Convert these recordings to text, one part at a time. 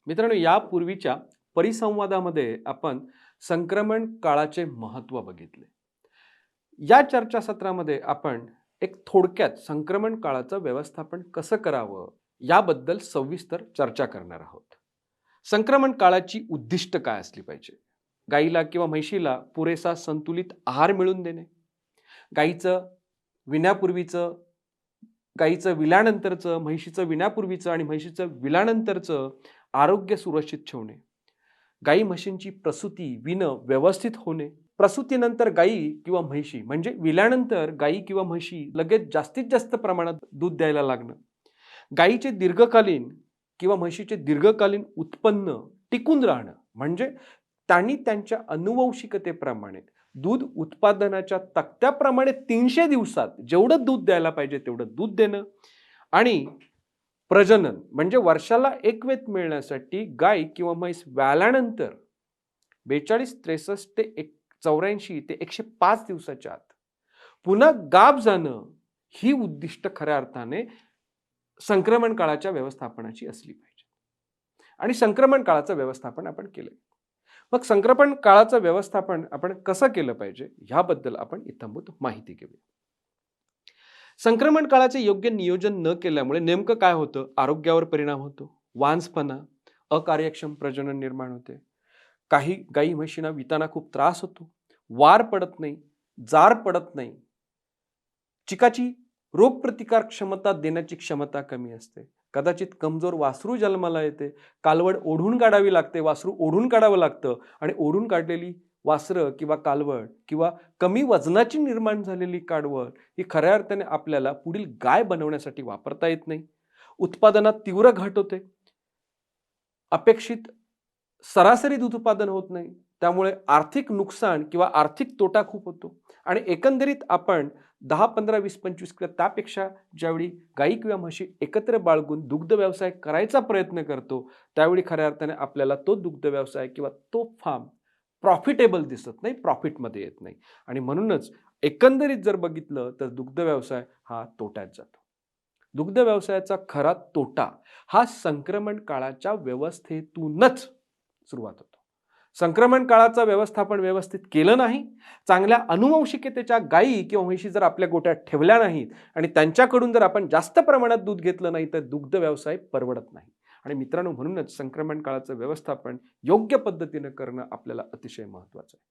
मित्रांनो, यापूर्वीच्या परिसंवादामध्ये आपण संक्रमण काळाचे महत्त्व बघितले. या चर्चासत्रामध्ये आपण एक थोडक्यात संक्रमण काळाचं व्यवस्थापन कसं करावं याबद्दल सविस्तर चर्चा करणार आहोत. संक्रमण काळाची उद्दिष्ट काय असली पाहिजे? गाईला किंवा म्हैशीला पुरेसा संतुलित आहार मिळवून देणे, गाईचं विण्यापूर्वीचं, गाईचं विल्यानंतरचं, म्हैशीचं विण्यापूर्वीचं आणि म्हैशीचं विल्यानंतरचं आरोग्य सुरक्षित ठेवणे, गाई म्हशींची प्रसूती विणं व्यवस्थित होणे, प्रसूतीनंतर गाई किंवा म्हैशी म्हणजे विल्यानंतर गाई किंवा म्हशी लगेच जास्तीत जास्त प्रमाणात दूध द्यायला लागणं, गाईचे दीर्घकालीन किंवा म्हशीचे दीर्घकालीन उत्पन्न टिकून राहणं म्हणजे त्यांनी त्यांच्या अनुवंशिकतेप्रमाणे दूध उत्पादनाच्या तक्त्याप्रमाणे 300 दिवसात जेवढं दूध द्यायला पाहिजे तेवढं दूध देणं आणि प्रजनन म्हणजे वर्षाला एक वेत मिळण्यासाठी गाय किंवा म्हैस व्याल्यानंतर 42, 63 ते 84 ते 105 दिवसाच्या आत पुन्हा गाब जाणं ही उद्दिष्ट खऱ्या अर्थाने संक्रमण काळाच्या व्यवस्थापनाची असली पाहिजे. आणि संक्रमण काळाचं व्यवस्थापन आपण केलंय. मग संक्रमण काळाचं व्यवस्थापन आपण कसं केलं पाहिजे ह्याबद्दल आपण इत्थंभूत माहिती घेऊया. संक्रमण काळाचे योग्य नियोजन न केल्यामुळे नेमकं काय होतं? आरोग्यावर परिणाम होतो, वांझपणा, अकार्यक्षम प्रजनन निर्माण होते, काही गाई म्हशींना विताना खूप त्रास होतो, वार पडत नाही, जार पडत नाही, चिकाची रोगप्रतिकार क्षमता देण्याची क्षमता कमी असते, कदाचित कमजोर वासरू जन्माला येते, कालवड ओढून काढावी लागते, वासरू ओढून काढावं लागतं आणि ओढून काढलेली वासरं किंवा कालवड किंवा कमी वजनाची निर्माण झालेली कालवड ही खऱ्या अर्थाने आपल्याला पुढील गाय बनवण्यासाठी वापरता येत नाही. उत्पादनात तीव्र घट होते, अपेक्षित सरासरी दूध उत्पादन होत नाही, त्यामुळे आर्थिक नुकसान किंवा आर्थिक तोटा खूप होतो आणि एकंदरीत आपण 10, 15, 20, 25 किंवा त्यापेक्षा ज्यावेळी गाई किंवा म्हशी एकत्र बाळगून दुग्ध व्यवसाय करायचा प्रयत्न करतो त्यावेळी खऱ्या अर्थाने आपल्याला तो दुग्ध व्यवसाय किंवा तो फार्म प्रॉफिटेबल दिसत नाही, प्रॉफिटमध्ये येत नाही आणि म्हणूनच एकंदरीत जर बघितलं तर दुग्ध व्यवसाय हा तोट्यात जातो. दुग्ध व्यवसायाचा खरा तोटा हा संक्रमण काळाच्या व्यवस्थेतूनच सुरुवात होतो. संक्रमण काळाचं व्यवस्थापन व्यवस्थित केलं नाही, चांगल्या अनुवंशिकतेच्या गायी किंवा म्हशी जर आपल्या गोट्यात ठेवल्या नाहीत आणि त्यांच्याकडून जर आपण जास्त प्रमाणात दूध घेतलं नाही तर दुग्ध व्यवसाय परवडत नाही. आणि मित्रांनो, म्हणूनच संक्रमण काळाचं व्यवस्थापन योग्य पद्धतीने करणं आपल्याला अतिशय महत्त्वाचं आहे.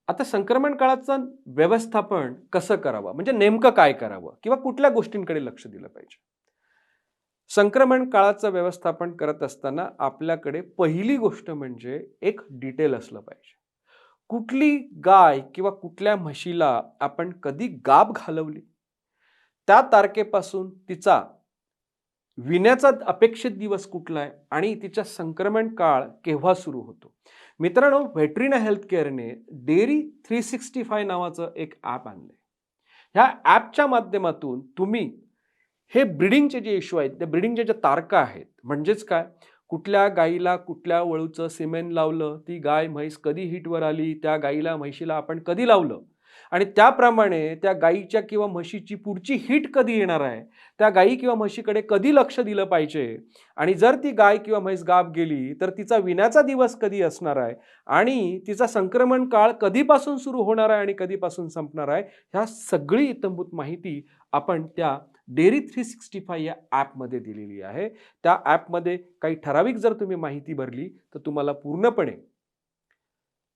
आता संक्रमण काळाचं व्यवस्थापन कसं करावं म्हणजे नेमकं काय करावं किंवा कुठल्या गोष्टींकडे लक्ष दिलं पाहिजे? संक्रमण काळाचं व्यवस्थापन करत असताना आपल्याकडे पहिली गोष्ट म्हणजे एक डिटेल असलं पाहिजे. कुठली गाय किंवा कुठल्या म्हशीला आपण कधी गाब घालवली, त्या तारखेपासून तिचा विण्याचा अपेक्षित दिवस कुठला आहे आणि तिचा संक्रमण काळ केव्हा सुरू होतो. मित्रांनो, व्हेटरिना हेल्थ केअरने डेअरी 365 नावाचं एक ॲप आणलंय. ह्या ॲपच्या माध्यमातून तुम्ही हे ब्रीडिंगचे जे इश्यू आहेत, त्या ब्रीडिंगच्या ज्या तारखा आहेत, म्हणजेच काय, कुठल्या गाईला कुठल्या वळूचं सिमेंट लावलं, ती गाय म्हैस कधी हिटवर आली, त्या गाईला म्हशीला आपण कधी लावलं आणि त्याप्रमाणे त्या गाईच्या किंवा म्हशीची पुढची हिट कधी येणार आहे, त्या गाई किंवा म्हशीकडे कधी लक्ष दिलं पाहिजे आणि जर ती गाय किंवा म्हैस गाब गेली तर तिचा विण्याचा दिवस कधी असणार आहे आणि तिचा संक्रमण काळ कधीपासून सुरू होणार आहे आणि कधीपासून संपणार आहे, ह्या सगळी इत्थंभूत माहिती आपण त्या डेअरी 365 या ॲपमध्ये दिलेली आहे. त्या ॲपमध्ये काही ठराविक जर तुम्ही माहिती भरली तर तुम्हाला पूर्णपणे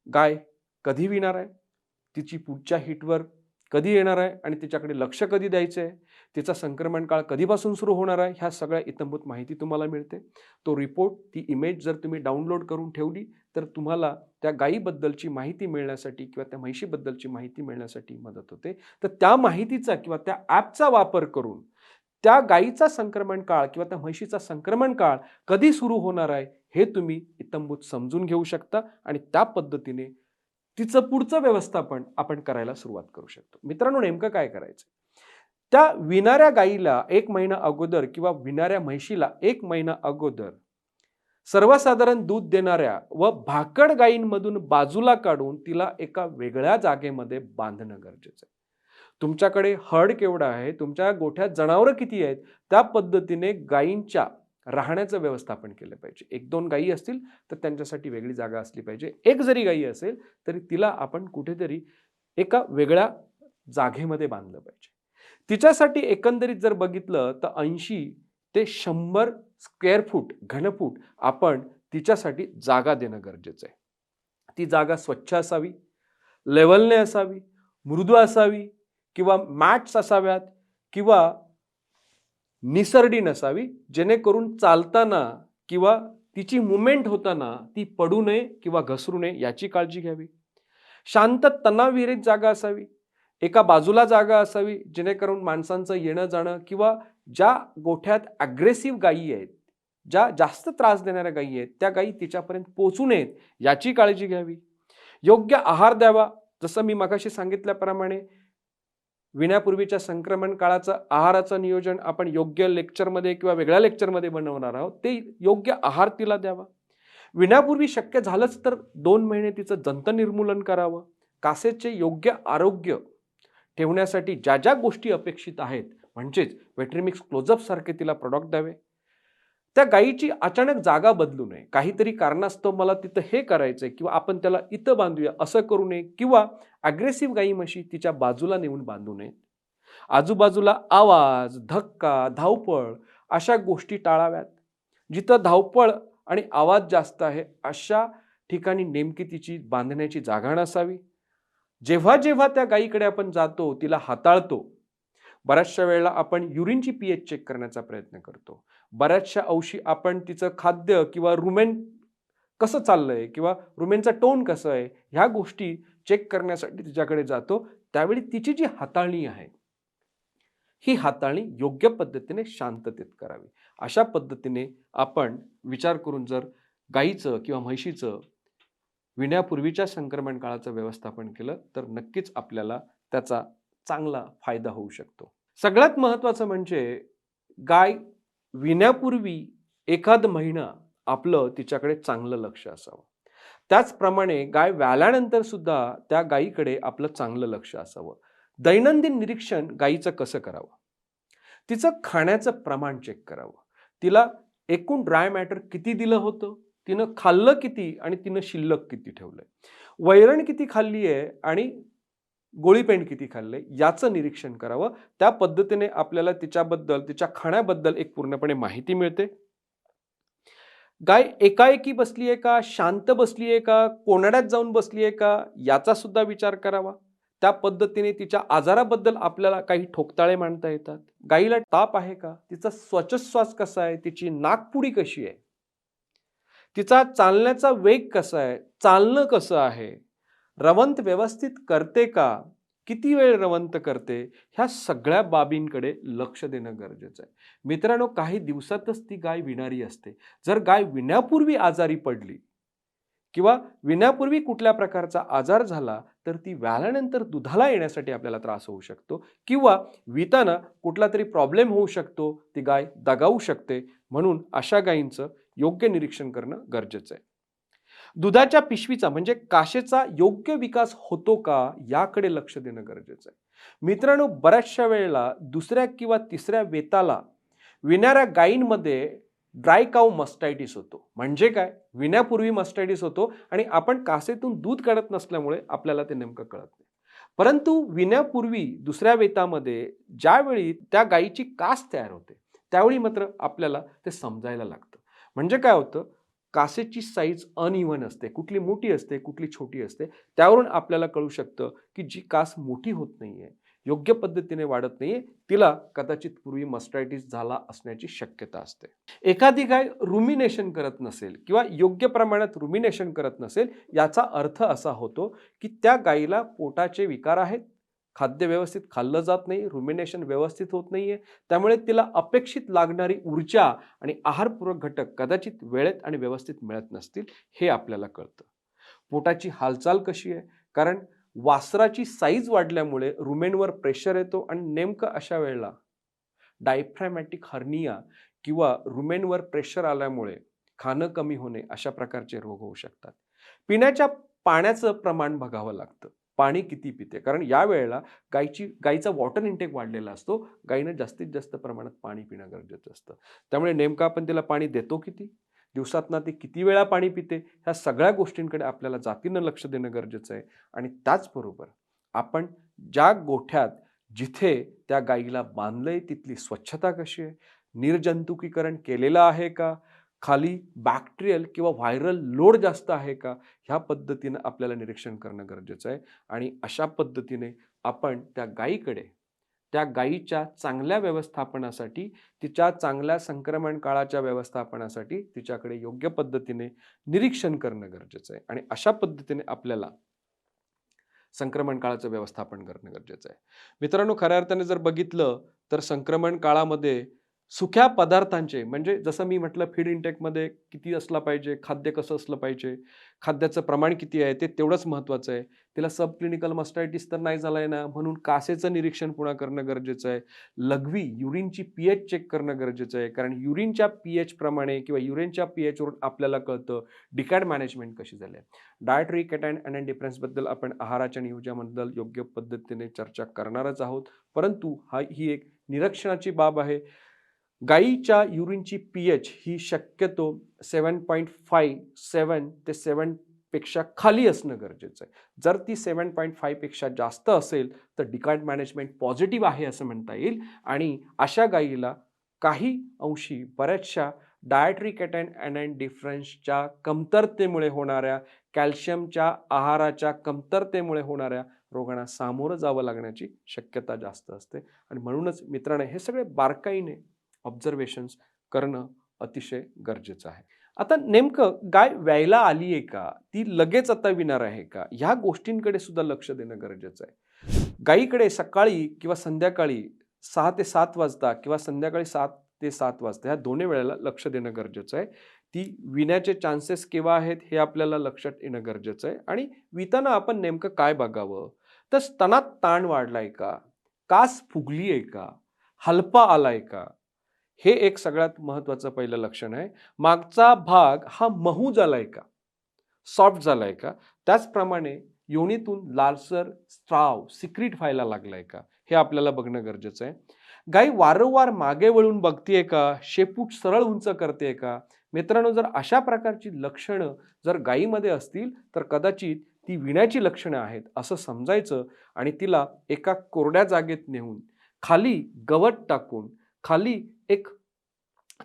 गाय कधी विणार आहे, तिची पुढच्या हिटवर कधी येणार आहे आणि तिच्याकडे लक्ष कधी द्यायचं आहे, तिचा संक्रमण काळ कधीपासून सुरू होणार आहे, ह्या सगळ्या इत्थंभूत माहिती तुम्हाला मिळते. तो रिपोर्ट, ती इमेज जर तुम्ही डाउनलोड करून ठेवली तर तुम्हाला त्या गायीबद्दलची माहिती मिळण्यासाठी किंवा त्या म्हशीबद्दलची माहिती मिळण्यासाठी मदत होते. तर त्या माहितीचा किंवा त्या ॲपचा वापर करून त्या गायीचा संक्रमण काळ किंवा त्या म्हशीचा संक्रमण काळ कधी सुरू होणार आहे हे तुम्ही इत्थंभूत समजून घेऊ शकता आणि त्या पद्धतीने तिचं पुढचं व्यवस्थापन आपण करायला सुरुवात करू शकतो. मित्रांनो, नेमकं काय करायचं? त्या विणाऱ्या गायीला 1 महिना अगोदर किंवा विणाऱ्या म्हशीला 1 महिना अगोदर सर्वसाधारण दूध देणाऱ्या व भाकड गायींमधून बाजूला काढून तिला एका वेगळ्या जागेमध्ये बांधणं गरजेचं आहे. तुमच्याकडे हर्ड केवढा आहे, तुमच्या गोठ्यात जनावरं किती आहेत, त्या पद्धतीने गायींच्या राहण्याचं व्यवस्थापन केलं पाहिजे. 1-2 गायी असतील तर त्यांच्यासाठी वेगळी जागा असली पाहिजे. एक जरी गायी असेल तरी तिला आपण कुठेतरी एका वेगळ्या जागेमध्ये बांधलं पाहिजे. तिच्यासाठी एकंदरीत जर बघितलं तर 80 ते 100 स्क्वेअर फूट घनफूट आपण तिच्यासाठी जागा देणं गरजेचं आहे. ती जागा स्वच्छ असावी, लेवलने असावी, मृदू असावी किंवा मॅट्स असाव्यात किंवा निसरडी नसावी, जेणेकरून चालताना किंवा तिची मुवमेंट होताना ती पडू नये किंवा घसरू नये याची काळजी घ्यावी. शांत तणावविरहित जागा असावी, एका बाजूला जागा असावी, जेणेकरून माणसांचं येणं जाणं किंवा ज्या गोठ्यात अग्रेसिव्ह गायी आहेत, ज्या जास्त त्रास देणाऱ्या गायी आहेत, त्या गायी तिच्यापर्यंत पोहोचू नयेत याची काळजी घ्यावी. योग्य आहार द्यावा. जसं मी मगाशी सांगितल्याप्रमाणे विण्यापूर्वीच्या संक्रमण काळाचं आहाराचं नियोजन आपण योग्य लेक्चरमध्ये किंवा वेगळ्या लेक्चरमध्ये बनवणार आहोत. ते योग्य आहार तिला द्यावा. विण्यापूर्वी शक्य झालंच तर 2 महिने तिचं जंत निर्मूलन करावं. कासेचे योग्य आरोग्य ठेवण्यासाठी ज्या ज्या गोष्टी अपेक्षित आहेत, म्हणजेच वेट्रिमिक्स क्लोजअप सारखे तिला प्रॉडक्ट द्यावे. त्या गायीची अचानक जागा बदलू नये. काहीतरी कारणास्तव मला तिथं हे करायचंय किंवा आपण त्याला इथं बांधूया असं करू नये किंवा अग्रेसिव्ह गायी म्हशी तिच्या बाजूला नेऊन बांधू नये. आजूबाजूला आवाज, धक्का, धावपळ अशा गोष्टी टाळाव्यात. जिथं धावपळ आणि आवाज जास्त आहे अशा ठिकाणी नेमकी तिची बांधण्याची जागा नसावी. जेव्हा जेव्हा त्या गायीकडे आपण जातो, तिला हाताळतो, बऱ्याचशा वेळेला आपण युरिनची पीएच चेक करण्याचा प्रयत्न करतो. बऱ्याचशा अंशी आपण तिचं खाद्य किंवा रुमेन कसं चाललंय किंवा रुमेनचा टोन कसं आहे ह्या गोष्टी चेक करण्यासाठी तिच्याकडे जातो. त्यावेळी तिची जी हाताळणी आहे ही हाताळणी योग्य पद्धतीने शांततेत करावी. अशा पद्धतीने आपण विचार करून जर गायीचं किंवा म्हशीचं विण्यापूर्वीच्या संक्रमण काळाचं व्यवस्थापन केलं तर नक्कीच आपल्याला त्याचा चांगला फायदा होऊ शकतो. सगळ्यात महत्त्वाचं म्हणजे गाय विण्यापूर्वी एखाद महिना आपलं तिच्याकडे चांगलं लक्ष असावं. त्याचप्रमाणे गाय व्याल्यानंतर सुद्धा त्या गायीकडे आपलं चांगलं लक्ष असावं. दैनंदिन निरीक्षण गायीचं कसं करावं, तिचं खाण्याचं प्रमाण चेक करावं. तिला एकूण ड्राय मॅटर किती दिलं होतं, तिनं खाल्लं किती आणि तिनं शिल्लक किती ठेवलंय, वैरण किती खाल्ली आहे आणि गोळीपेंड किती खाल्ले याचं निरीक्षण करावं. त्या पद्धतीने आपल्याला तिच्याबद्दल, तिच्या खाण्याबद्दल एक पूर्णपणे माहिती मिळते. गाय एकाएकी बसली आहे का, शांत बसली आहे का, कोनाड्यात जाऊन बसली आहे का याचा सुद्धा विचार करावा. त्या पद्धतीने तिच्या आजाराबद्दल आपल्याला काही ठोकताळे मांडता येतात. गायीला ताप आहे का, तिचा श्वासोच्छ्वास कसा आहे, तिची नाकपुडी कशी आहे, तिचा चालण्याचा वेग कसा आहे, चालणं कसं आहे, रवंत व्यवस्थित करते का, किती वेळ रवंत करते, ह्या सगळ्या बाबींकडे लक्ष देणं गरजेचं आहे. मित्रांनो, काही दिवसातच ती गाय विणारी असते. जर गाय विण्यापूर्वी आजारी पडली किंवा विण्यापूर्वी कुठल्या प्रकारचा आजार झाला तर ती व्याल्यानंतर दुधाला येण्यासाठी आपल्याला त्रास होऊ शकतो किंवा विताना कुठला तरी प्रॉब्लेम होऊ शकतो, ती गाय दगावू शकते. म्हणून अशा गायींचं योग्य निरीक्षण करणं गरजेचं आहे. दुधाच्या पिशवीचा म्हणजे काशेचा योग्य विकास होतो का याकडे लक्ष देणं गरजेचं आहे. मित्रांनो, बऱ्याचशा वेळेला दुसऱ्या किंवा तिसऱ्या वेताला विणाऱ्या गायींमध्ये ड्राय काऊ मस्टायटिस होतो. म्हणजे काय, विण्यापूर्वी मस्टायटिस होतो आणि आपण कासेतून दूध काढत नसल्यामुळे आपल्याला ते नेमकं कळत नाही. परंतु विण्यापूर्वी दुसऱ्या वेतामध्ये ज्यावेळी त्या गायीची कास तयार होते त्यावेळी मात्र आपल्याला ते समजायला लागतं. म्हणजे काय होतं, कासेची साईज अनइव्हन असते, कुठली मोठी असते कुठली छोटी असते. त्यावरून आपल्याला कळू शकतं की जी कास मोठी होत नाहीये, योग्य पद्धतीने वाढत नाहीये, तिला कदाचित पूर्वी मस्टायटिस झाला असण्याची शक्यता असते. एखादी गाय रुमिनेशन करत नसेल किंवा योग्य प्रमाणात रुमिनेशन करत नसेल याचा अर्थ असा होतो की त्या गायीला पोटाचे विकार आहेत, खाद्य व्यवस्थित खाल्लं जात नाही, रुमिनेशन व्यवस्थित होत नाहीये, त्यामुळे तिला अपेक्षित लागणारी ऊर्जा आणि आहारपूरक घटक कदाचित वेळेत आणि व्यवस्थित मिळत नसतील, हे आपल्याला कळतं. पोटाची हालचाल कशी आहे, कारण वासराची साईज वाढल्यामुळे रुमेनवर प्रेशर येतो आणि नेमकं अशा वेळेला डायफ्रॅमॅटिक हर्निया किंवा रुमेनवर प्रेशर आल्यामुळे खाणं कमी होणे अशा प्रकारचे रोग होऊ शकतात. पिण्याच्या पाण्याचं प्रमाण बघावं लागतं. पाणी किती पिते? कारण या वेळेला गाईचा वॉटर इंटेक वाढलेला असतो. गाईनं जास्तीत जास्त प्रमाणात पाणी पिणं गरजेचं असतं. त्यामुळे नेमकं आपण तिला पाणी देतो किती? दिवसातनं ती किती वेळा पाणी पिते? ह्या सगळ्या गोष्टींकडे आपल्याला जातीनं लक्ष देणं गरजेचं आहे. आणि त्याचबरोबर आपण ज्या गोठ्यात जिथे त्या गाईला बांधलंय तिथली स्वच्छता कशी आहे? निर्जंतुकीकरण केलेलं आहे का? खाली बॅक्टेरियल किंवा व्हायरल लोड जास्त आहे का? ह्या पद्धतीनं आपल्याला निरीक्षण करणं गरजेचं आहे. आणि अशा पद्धतीने आपण त्या गायीच्या चांगल्या व्यवस्थापनासाठी, तिच्या चांगल्या संक्रमण काळाच्या व्यवस्थापनासाठी तिच्याकडे योग्य पद्धतीने निरीक्षण करणं गरजेचं आहे. आणि अशा पद्धतीने आपल्याला संक्रमण काळाचं व्यवस्थापन करणं गरजेचं आहे. मित्रांनो, खऱ्या अर्थाने जर बघितलं तर संक्रमण काळामध्ये सुक्या पदार्थांचे, म्हणजे जसं मी म्हटलं फीड इंटेकमध्ये किती असला पाहिजे, खाद्य कसं असलं पाहिजे, खाद्याचं प्रमाण किती आहे ते तेवढंच महत्त्वाचं आहे. तिला सब क्लिनिकल मास्टायटिस तर नाही झालाय ना, म्हणून कासेचं निरीक्षण पुन्हा करणं गरजेचं आहे. लघवी युरिनची पीएच चेक करणं गरजेचं आहे, कारण युरिनच्या पीएच प्रमाणे किंवा युरिनच्या पीएचवरून आपल्याला कळतं डिकॅड मॅनेजमेंट कशी झाली आहे. डायटरी केटाइन अनायन डिफरन्सबद्दल आपण आहाराच्या नियोजनाबद्दल योग्य पद्धतीने चर्चा करणारच आहोत. परंतु ही एक निरीक्षणाची बाब आहे. गाईच्या युरिनची पीएच ही शक्यतो 7.5 ते 7 पेक्षा खाली असणं गरजेचं आहे. जर ती 7.5 पेक्षा जास्त असेल तर डिकॅड मॅनेजमेंट पॉझिटिव्ह आहे असं म्हणता येईल. आणि अशा गाईला काही अंशी बऱ्याचशा डायटरी केटाइन अनायन डिफरन्सच्या कमतरतेमुळे होणाऱ्या, कॅल्शियमच्या आहाराच्या कमतरतेमुळे होणाऱ्या रोगांना सामोरं जावं लागण्याची शक्यता जास्त असते. आणि म्हणूनच मित्रांनो, हे सगळे बारकाईने ऑब्झर्वेशन्स करणं अतिशय गरजेचं आहे. आता नेमकं गाय व्यायला आली आहे का? ती लगेच आता विणार आहे का? ह्या गोष्टींकडे सुद्धा लक्ष देणं गरजेचं आहे. गायीकडे सकाळी किंवा संध्याकाळी 6 ते 7 वाजता किंवा संध्याकाळी 7 ते 7 वाजता ह्या दोन्ही वेळेला लक्ष देणं गरजेचं आहे. ती विण्याचे चान्सेस केव्हा आहेत हे आपल्याला लक्षात येणं गरजेचं आहे. आणि विताना आपण नेमकं काय बघावं? तर स्तनात ताण वाढलाय का? कास फुगली आहे का? हलपा आलाय का? हे एक सगळ्यात महत्त्वाचं पहिलं लक्षण आहे. मागचा भाग हा मऊ झालाय का? सॉफ्ट झालाय का? त्याचप्रमाणे योनीतून लालसर स्त्राव सिक्रीट व्हायला लागलाय का? हे आपल्याला बघणं गरजेचं आहे. गाय वारंवार मागे वळून बघतीये का? शेपूट सरळ उंच करते का? मित्रांनो, जर अशा प्रकारची लक्षणं जर गायीमध्ये असतील तर कदाचित ती विण्याची लक्षणं आहेत असं समजायचं. आणि तिला एका कोरड्या जागेत नेऊन खाली गवत टाकून, खाली एक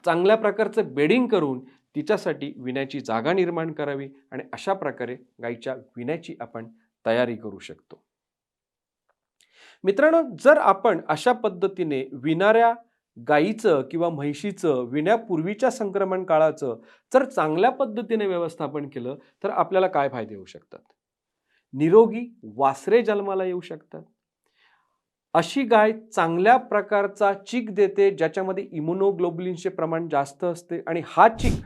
चांगल्या प्रकारचं बेडिंग करून तिच्यासाठी विण्याची जागा निर्माण करावी. आणि अशा प्रकारे गायीच्या विण्याची आपण तयारी करू शकतो. मित्रांनो, जर आपण अशा पद्धतीने विणाऱ्या गायीचं किंवा म्हैशीचं विण्यापूर्वीच्या संक्रमण काळाचं जर चांगल्या पद्धतीने व्यवस्थापन केलं तर आपल्याला काय फायदे होऊ शकतात? निरोगी वासरे जन्माला येऊ शकतात. अशी गाय चांगल्या प्रकारचा चीक देते ज्याच्यामध्ये इम्युनोग्लोबुलिनचे प्रमाण जास्त असते. आणि हा चीक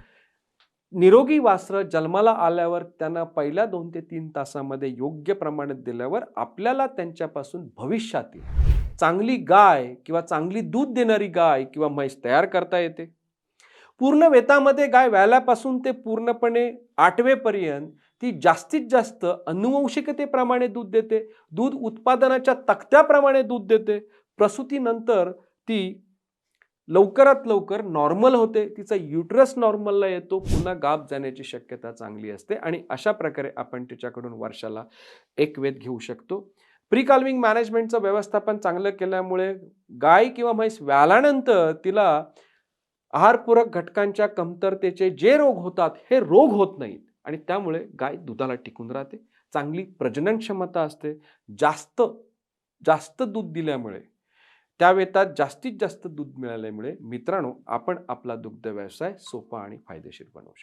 निरोगी वासरं जन्माला आल्यावर त्यांना पहिल्या 2 ते 3 तासामध्ये योग्य प्रमाणात दिल्यावर आपल्याला त्यांच्यापासून भविष्यातील चांगली गाय किंवा चांगली दूध देणारी गाय किंवा म्हैस तयार करता येते. पूर्ण वेतामध्ये गाय व्याल्यापासून ते पूर्णपणे 8वे पर्यंत ती जास्तीत जास्त अनुवंशिकतेप्रमाणे दूध देते. दूध उत्पादनाच्या तक्त्याप्रमाणे दूध देते. प्रसूतीनंतर ती लवकरात लवकर नॉर्मल होते. तिचा युटरस नॉर्मलला येतो. पुन्हा गाभ जाण्याची शक्यता चांगली असते. आणि अशा प्रकारे आपण तिच्याकडून वर्षाला 1 वेत घेऊ शकतो. प्री काल्विंग मॅनेजमेंटचं व्यवस्थापन चांगलं केल्यामुळे गाय किंवा म्हैस व्याल्यानंतर तिला आहारपूरक घटकांच्या कमतरतेचे जे रोग होतात हे रोग होत नाहीत. आणि त्यामुळे गाय दुधाला टिकून राहते. चांगली प्रजनन क्षमता असते. जास्त दूध दिल्यामुळे, त्या वेतात जास्तीत जास्त दूध मिळाल्यामुळे मित्रांनो, आपण आपला दुग्ध व्यवसाय सोपा आणि फायदेशीर बनवू शकतो.